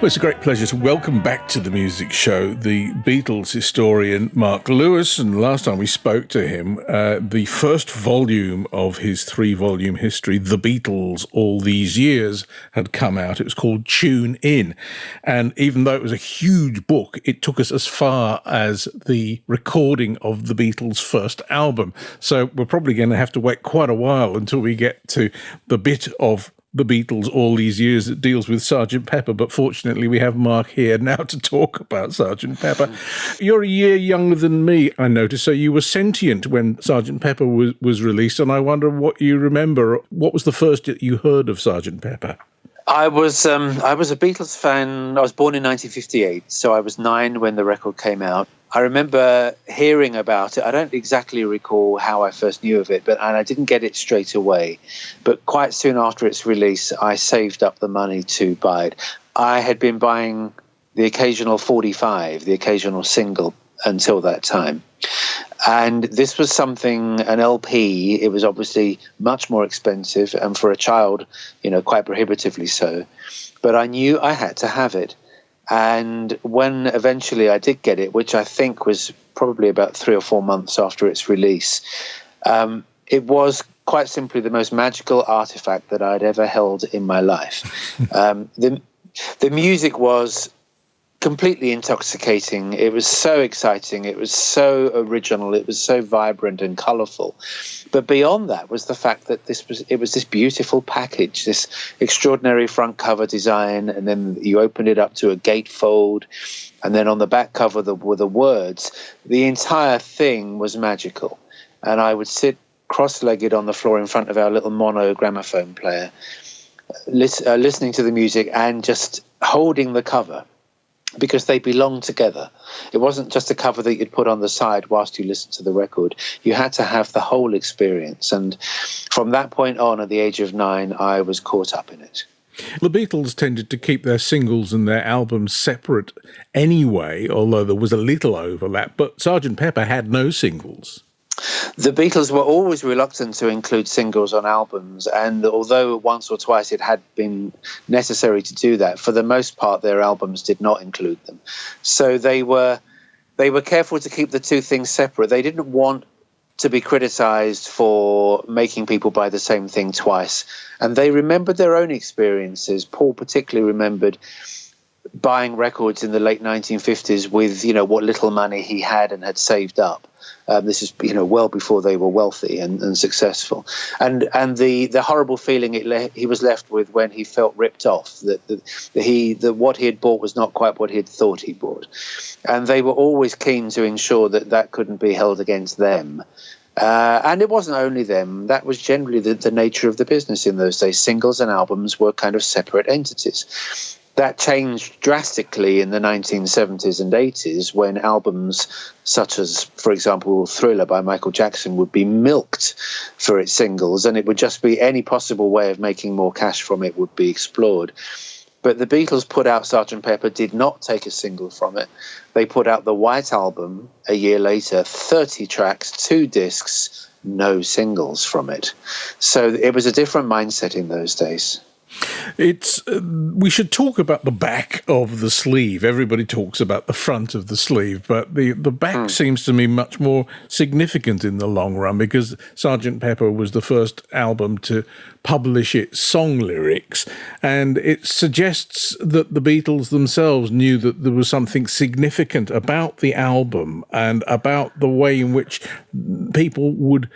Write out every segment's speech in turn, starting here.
Well, it's a great pleasure to welcome back to the music show the Beatles historian Mark Lewis. And last time we spoke to him, the first volume of his 3-volume history, The Beatles All These Years, had come out. It was called Tune In. And even though it was a huge book, it took us as far as the recording of the Beatles' first album. So we're probably going to have to wait quite a while until we get to the bit of the Beatles All These Years that deals with Sgt. Pepper, but fortunately we have Mark here now to talk about Sgt. Pepper. You're a year younger than me, I noticed, so you were sentient when Sgt. Pepper was released, and I wonder what you remember. What was the first that you heard of Sgt. Pepper? I was a Beatles fan. I was born in 1958, so I was 9 when the record came out. I remember hearing about it. I don't exactly recall how I first knew of it, and I didn't get it straight away. But quite soon after its release, I saved up the money to buy it. I had been buying the occasional 45, the occasional single, until that time. And this was something, an LP, it was obviously much more expensive, and for a child, quite prohibitively so. But I knew I had to have it. And when eventually I did get it, which I think was probably about 3 or 4 months after its release, it was quite simply the most magical artifact that I'd ever held in my life. The music was completely intoxicating. It was so exciting. It was so original. It was so vibrant and colourful. But beyond that was the fact that it was this beautiful package, this extraordinary front cover design, and then you opened it up to a gatefold, and then on the back cover were the words. The entire thing was magical. And I would sit cross-legged on the floor in front of our little mono gramophone player, listening to the music and just holding the cover, because they belonged together. It wasn't just a cover that you'd put on the side whilst you listened to the record. You had to have the whole experience. And from that point on, at the age of 9, I was caught up in it. The Beatles tended to keep their singles and their albums separate anyway, although there was a little overlap. But Sgt. Pepper had no singles. The Beatles were always reluctant to include singles on albums, and although once or twice it had been necessary to do that, for the most part their albums did not include them. So they were careful to keep the two things separate. They didn't want to be criticised for making people buy the same thing twice, and they remembered their own experiences. Paul particularly remembered buying records in the late 1950s with what little money he had and had saved up. This is well before they were wealthy and successful, and the horrible feeling he was left with when he felt ripped off, that what he had bought was not quite what he had thought he bought, and they were always keen to ensure that couldn't be held against them. And it wasn't only them. That was generally the nature of the business in those days. Singles and albums were kind of separate entities. That changed drastically in the 1970s and 80s when albums such as, for example, Thriller by Michael Jackson would be milked for its singles, and it would just be any possible way of making more cash from it would be explored. But the Beatles put out Sgt. Pepper, did not take a single from it. They put out the White Album a year later, 30 tracks, 2 discs, no singles from it. So it was a different mindset in those days. We should talk about the back of the sleeve. Everybody talks about the front of the sleeve, but the back seems to me much more significant in the long run, because Sgt. Pepper was the first album to publish its song lyrics, and it suggests that the Beatles themselves knew that there was something significant about the album and about the way in which people would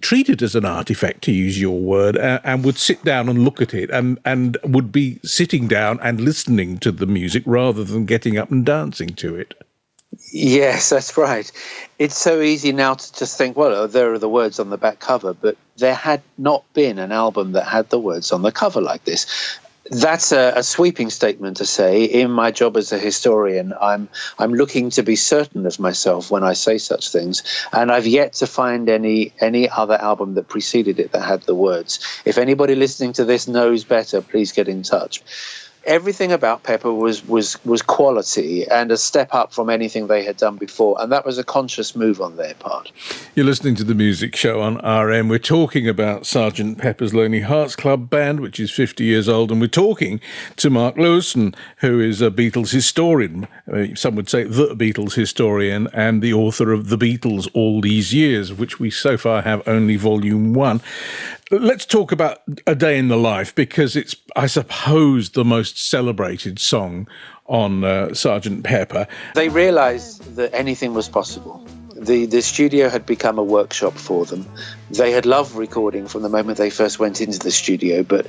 treat it as an artifact, to use your word, and would sit down and look at it and would be sitting down and listening to the music rather than getting up and dancing to it. Yes, that's right. It's so easy now to just think, well, there are the words on the back cover, but there had not been an album that had the words on the cover like this. That's a sweeping statement to say. In my job as a historian, I'm looking to be certain of myself when I say such things, and I've yet to find any other album that preceded it that had the words. If anybody listening to this knows better, please get in touch. everything about Pepper was quality and a step up from anything they had done before, and that was a conscious move on their part. You're listening to The Music Show on RM. We're talking about Sgt. Pepper's Lonely Hearts Club Band, which is 50 years old, and we're talking to Mark Lewisohn, who is a Beatles historian, some would say the Beatles historian, and the author of The Beatles All These Years, of which we so far have only Volume 1. Let's talk about A Day in the Life, because it's, I suppose, the most celebrated song on Sgt. Pepper. They realised that anything was possible. The studio had become a workshop for them. They had loved recording from the moment they first went into the studio, but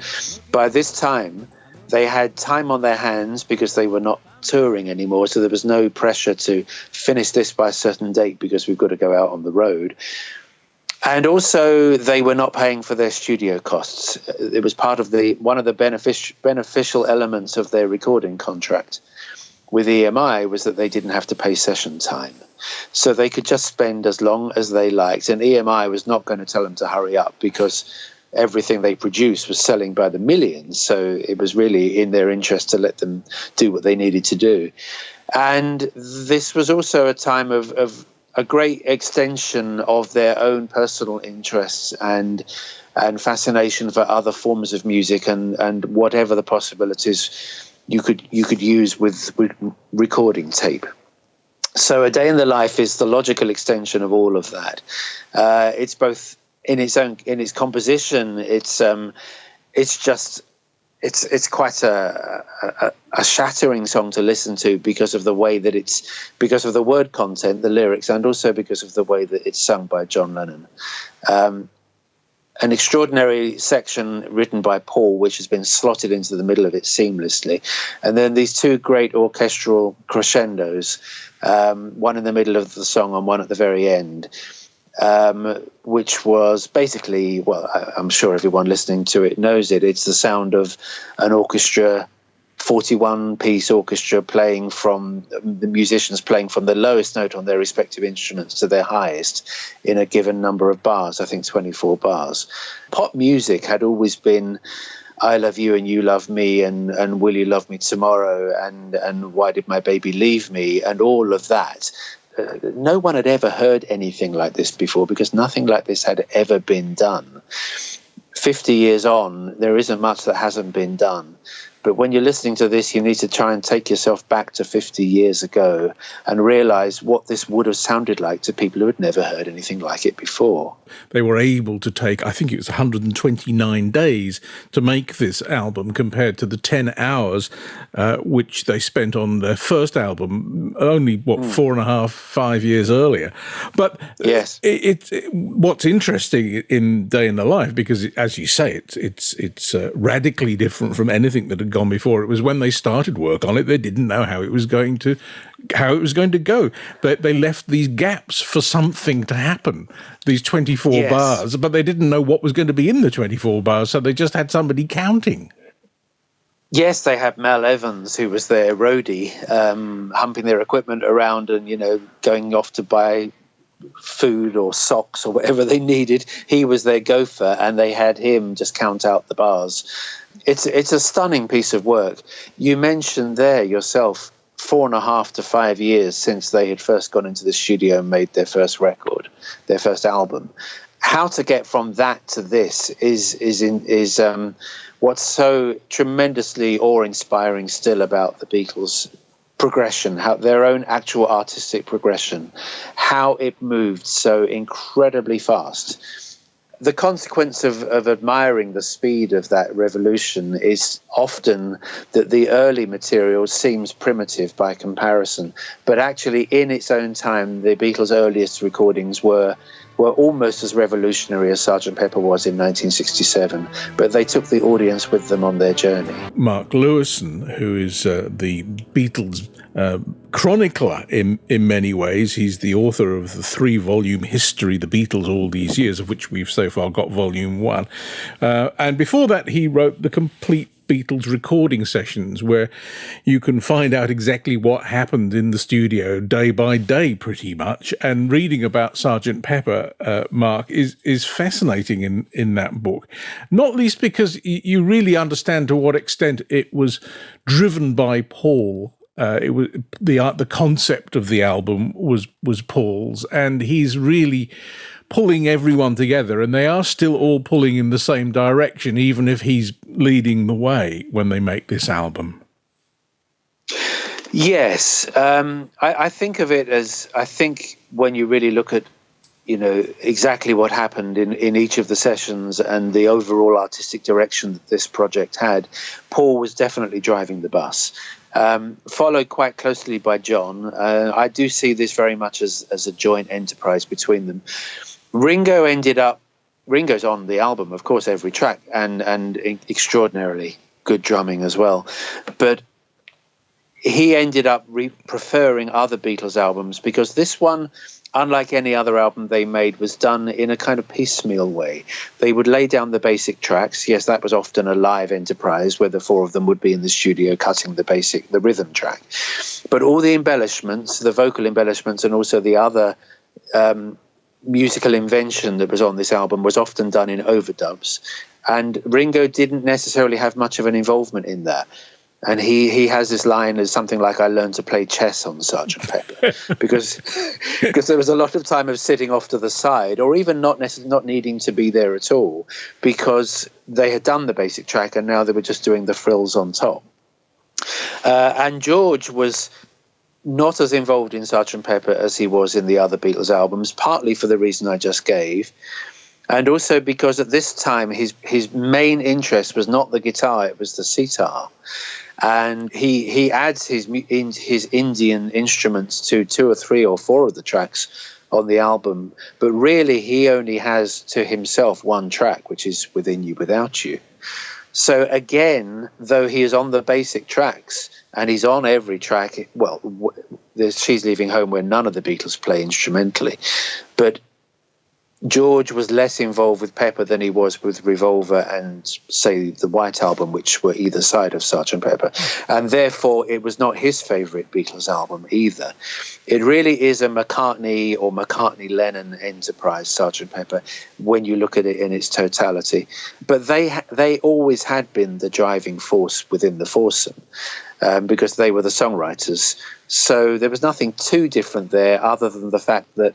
by this time they had time on their hands because they were not touring anymore, so there was no pressure to finish this by a certain date because we've got to go out on the road. And also, they were not paying for their studio costs. It was part of one of the beneficial elements of their recording contract with EMI was that they didn't have to pay session time. So they could just spend as long as they liked. And EMI was not going to tell them to hurry up because everything they produced was selling by the millions. So it was really in their interest to let them do what they needed to do. And this was also a time of a great extension of their own personal interests and fascination for other forms of music and whatever the possibilities you could use with recording tape. So A Day in the Life is the logical extension of all of that. It's both in its composition. It's quite a shattering song to listen to because of the way that because of the word content, the lyrics, and also because of the way that it's sung by John Lennon. An extraordinary section written by Paul, which has been slotted into the middle of it seamlessly. And then these two great orchestral crescendos, one in the middle of the song and one at the very end, which was basically, well, I'm sure everyone listening to it knows it. It's the sound of an orchestra, 41-piece orchestra playing from the musicians playing from the lowest note on their respective instruments to their highest in a given number of bars, I think 24 bars. Pop music had always been I Love You and You Love Me and Will You Love Me Tomorrow and Why Did My Baby Leave Me and all of that. No one had ever heard anything like this before because nothing like this had ever been done. 50 years on, there isn't much that hasn't been done. But when you're listening to this, you need to try and take yourself back to 50 years ago and realize what this would have sounded like to people who had never heard anything like it before. They were able to take, I think it was 129 days to make this album compared to the 10 hours which they spent on their first album only, 5 years earlier. But yes, what's interesting in Day in the Life, because as you say, it's radically different from anything that had gone before. It was when they started work on it, they didn't know how it was going to go. They left these gaps for something to happen, these 24 bars, but they didn't know what was going to be in the 24 bars, so they just had somebody counting. Yes, they had Mel Evans, who was their roadie, humping their equipment around and, going off to buy food or socks or whatever they needed. He was their gopher, and they had him just count out the bars. It's a stunning piece of work. You mentioned there yourself 4.5 to 5 years since they had first gone into the studio and made their first record, their first album. How to get from that to this is what's so tremendously awe-inspiring still about the Beatles' progression, how their own actual artistic progression, how it moved so incredibly fast. The consequence of admiring the speed of that revolution is often that the early material seems primitive by comparison, but actually in its own time, the Beatles' earliest recordings were almost as revolutionary as Sgt. Pepper was in 1967, but they took the audience with them on their journey. Mark Lewisohn, who is the Beatles chronicler in many ways. He's the author of the 3-volume history, The Beatles All These Years, of which we've so far got Volume 1. And before that, he wrote the Complete Beatles Recording Sessions, where you can find out exactly what happened in the studio day by day, pretty much. And reading about Sgt. Pepper, Mark, is fascinating in that book, not least because you really understand to what extent it was driven by Paul. It was the concept of the album was Paul's, and he's really pulling everyone together, and they are still all pulling in the same direction, even if he's leading the way when they make this album. Yes, I think of it as, I think when you really look at, exactly what happened in each of the sessions and the overall artistic direction that this project had, Paul was definitely driving the bus. Followed quite closely by John. I do see this very much as a joint enterprise between them. Ringo's on the album, of course, every track, and extraordinarily good drumming as well. But he ended up preferring other Beatles albums because this one, unlike any other album they made, was done in a kind of piecemeal way. They would lay down the basic tracks. Yes, that was often a live enterprise where the four of them would be in the studio cutting the rhythm track. But all the embellishments, the vocal embellishments, and also the other musical invention that was on this album was often done in overdubs. And Ringo didn't necessarily have much of an involvement in that. And he has this line as something like, "I learned to play chess on Sgt. Pepper," because there was a lot of time of sitting off to the side, or even not needing to be there at all, because they had done the basic track and now they were just doing the frills on top. And George was not as involved in Sgt. Pepper as he was in the other Beatles albums, partly for the reason I just gave, and also because at this time his main interest was not the guitar, it was the sitar. And he adds his Indian instruments to 2 or 3 or 4 of the tracks on the album, but really he only has to himself one track, which is Within You, Without You. So again, though he is on the basic tracks, and he's on every track, well, there's She's Leaving Home, where none of the Beatles play instrumentally, but George was less involved with Pepper than he was with Revolver and, say, the White Album, which were either side of Sgt. Pepper. And therefore, it was not his favourite Beatles album either. It really is a McCartney or McCartney-Lennon enterprise, Sgt. Pepper, when you look at it in its totality. But they always had been the driving force within the foursome, because they were the songwriters. So there was nothing too different there, other than the fact that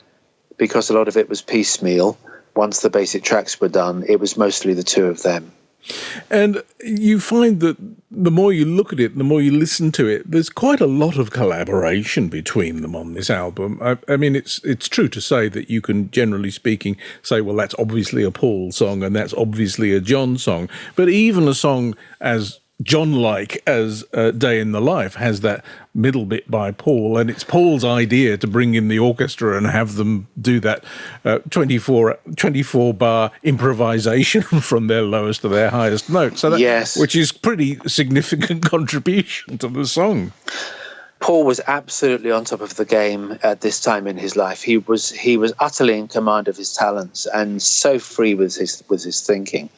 because a lot of it was piecemeal, once the basic tracks were done, it was mostly the two of them. And you find that the more you look at it, the more you listen to it, there's quite a lot of collaboration between them on this album. I mean, it's true to say that you can, generally speaking, say, well, that's obviously a Paul song and that's obviously a John song. But even a song as John-like as Day in the Life has that middle bit by Paul, and it's Paul's idea to bring in the orchestra and have them do that 24-bar improvisation from their lowest to their highest note. So that, yes, which is pretty significant contribution to the song. Paul was absolutely on top of the game at this time in his life. He was utterly in command of his talents and so free with his thinking.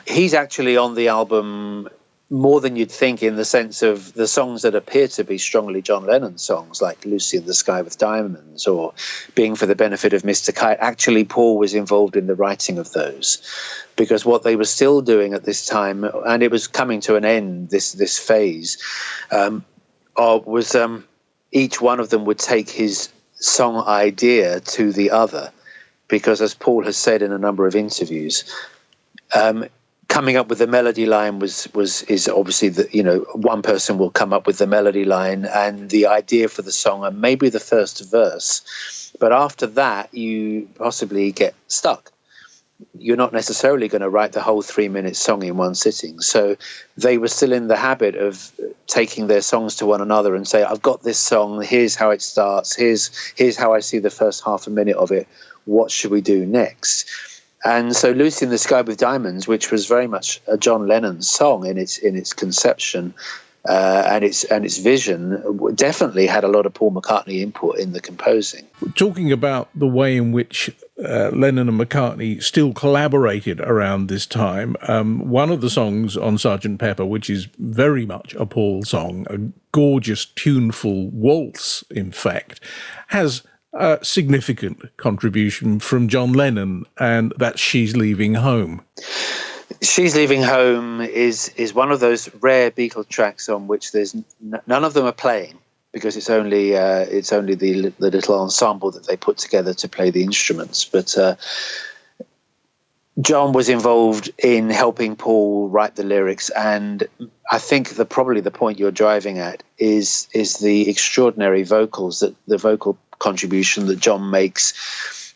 He's actually on the album more than you'd think, in the sense of the songs that appear to be strongly John Lennon songs, like Lucy in the Sky with Diamonds or Being for the Benefit of Mr. Kite. Actually, Paul was involved in the writing of those, because what they were still doing at this time, and it was coming to an end, this phase, was each one of them would take his song idea to the other, because as Paul has said in a number of interviews, coming up with the melody line is obviously that, one person will come up with the melody line and the idea for the song and maybe the first verse, but after that you possibly get stuck. You're not necessarily going to write the whole 3-minute song in one sitting. So they were still in the habit of taking their songs to one another and say, I've got this song, here's how it starts, here's how I see the first half a minute of it, what should we do next? And so Lucy in the Sky with Diamonds, which was very much a John Lennon song in its conception and its vision, definitely had a lot of Paul McCartney input in the composing. Talking about the way in which Lennon and McCartney still collaborated around this time. One of the songs on Sgt. Pepper, which is very much a Paul song, a gorgeous, tuneful waltz, in fact, has a significant contribution from John Lennon, and that's She's Leaving Home. She's Leaving Home is one of those rare Beatles tracks on which there's none of them are playing, because it's only the little ensemble that they put together to play the instruments. But John was involved in helping Paul write the lyrics, and I think probably the point you're driving at is the extraordinary vocals, that the vocal contribution that John makes,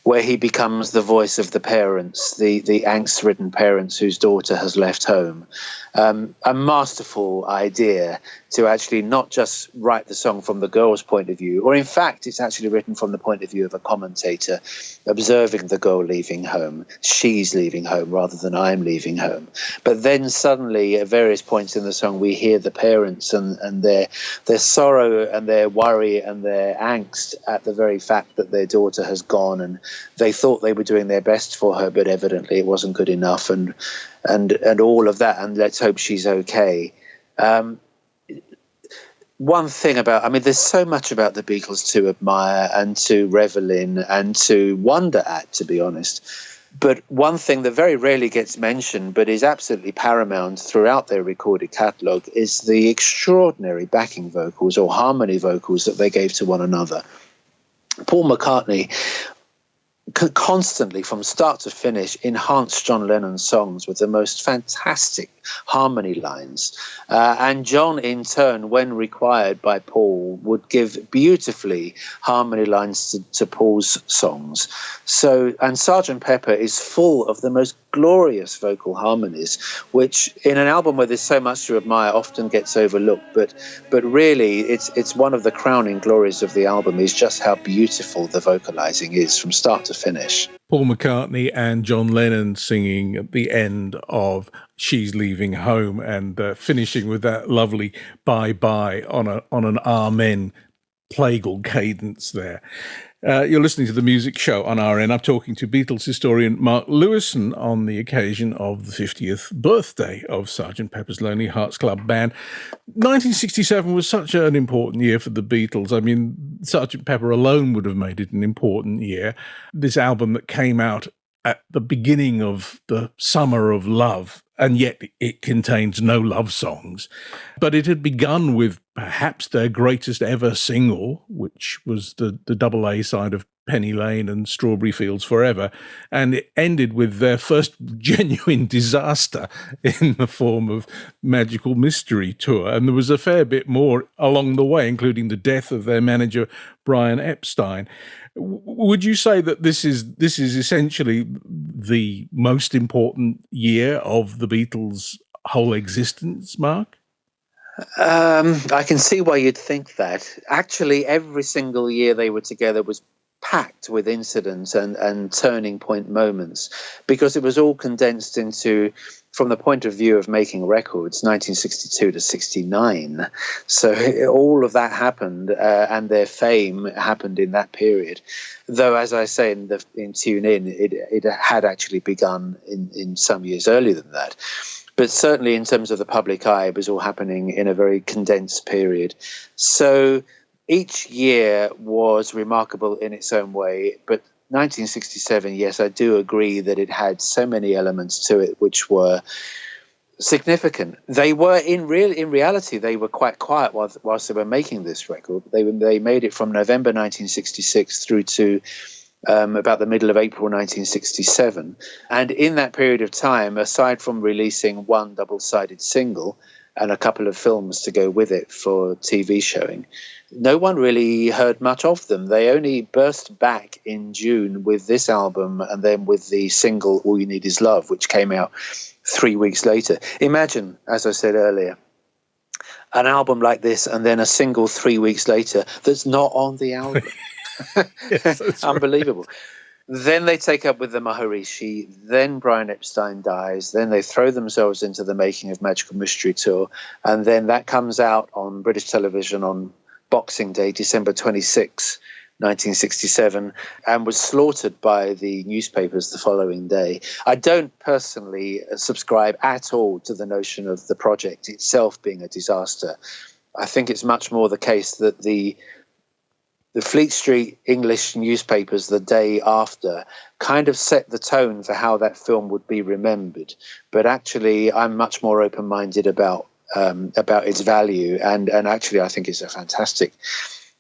where he becomes the voice of the parents, the angst-ridden parents whose daughter has left home. A masterful idea to actually not just write the song from the girl's point of view, or in fact, it's actually written from the point of view of a commentator observing the girl leaving home. She's leaving home rather than I'm leaving home. But then suddenly, at various points in the song, we hear the parents and their sorrow and their worry and their angst at the very fact that their daughter has gone, and they thought they were doing their best for her, but evidently it wasn't good enough, and all of that, and let's hope she's okay. One thing there's so much about the Beatles to admire and to revel in and to wonder at, to be honest. But one thing that very rarely gets mentioned, but is absolutely paramount throughout their recorded catalogue, is the extraordinary backing vocals or harmony vocals that they gave to one another. Paul McCartney constantly, from start to finish, enhanced John Lennon's songs with the most fantastic harmony lines. And John, in turn, when required by Paul, would give beautifully harmony lines to Paul's songs. And Sgt. Pepper is full of the most glorious vocal harmonies, which in an album where there's so much to admire often gets overlooked. But really, it's one of the crowning glories of the album is just how beautiful the vocalizing is from start to finish. Paul McCartney and John Lennon singing at the end of She's Leaving Home, and finishing with that lovely bye-bye on an Amen plagal cadence there. You're listening to The Music Show on RN. I'm talking to Beatles historian Mark Lewisohn on the occasion of the 50th birthday of Sgt. Pepper's Lonely Hearts Club Band. 1967 was such an important year for the Beatles. I mean, Sgt. Pepper alone would have made it an important year. This album that came out at the beginning of the summer of love, and yet it contains no love songs. But it had begun with perhaps their greatest ever single, which was the double A side of Penny Lane and Strawberry Fields Forever, and it ended with their first genuine disaster in the form of Magical Mystery Tour. And there was a fair bit more along the way, including the death of their manager, Brian Epstein. Would you say that this is essentially the most important year of the Beatles' whole existence, Mark? I can see why you'd think that. Actually, every single year they were together was packed with incidents and turning point moments, because it was all condensed into, from the point of view of making records, 1962 to 69. So all of that happened, and their fame happened in that period. Though, as I say in Tune In, it had actually begun in some years earlier than that. But certainly in terms of the public eye, it was all happening in a very condensed period. So each year was remarkable in its own way, but 1967, yes, I do agree that it had so many elements to it which were significant. They were in reality, they were quite quiet whilst they were making this record. They made it from November 1966 through to about the middle of April 1967. And in that period of time, aside from releasing one double-sided single and a couple of films to go with it for TV showing, no one really heard much of them. They only burst back in June with this album, and then with the single All You Need Is Love, which came out 3 weeks later. Imagine, as I said earlier, an album like this and then a single 3 weeks later that's not on the album. Yes, unbelievable. Right. Then they take up with the Maharishi, then Brian Epstein dies, then they throw themselves into the making of Magical Mystery Tour, and then that comes out on British television on Boxing Day, December 26, 1967, and was slaughtered by the newspapers the following day. I don't personally subscribe at all to the notion of the project itself being a disaster. I think it's much more the case that the Fleet Street English newspapers the day after kind of set the tone for how that film would be remembered. But actually, I'm much more open-minded about its value, and actually I think it's a fantastic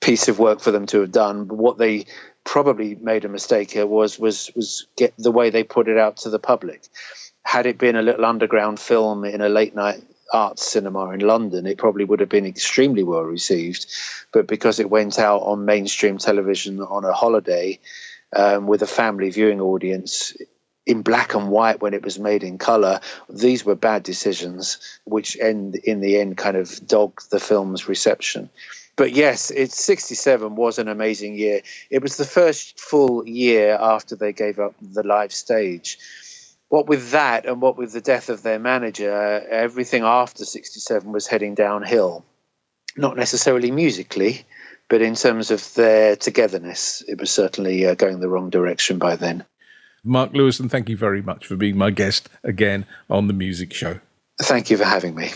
piece of work for them to have done. But what they probably made a mistake here was get the way they put it out to the public. Had it been a little underground film in a late night arts cinema in London, it probably would have been extremely well received. But because it went out on mainstream television on a holiday with a family viewing audience in black and white when it was made in colour, these were bad decisions, which in the end kind of dogged the film's reception. But yes, 67 was an amazing year. It was the first full year after they gave up the live stage. What with that and what with the death of their manager, everything after 67 was heading downhill. Not necessarily musically, but in terms of their togetherness, it was certainly going the wrong direction by then. Mark Lewisohn, thank you very much for being my guest again on The Music Show. Thank you for having me.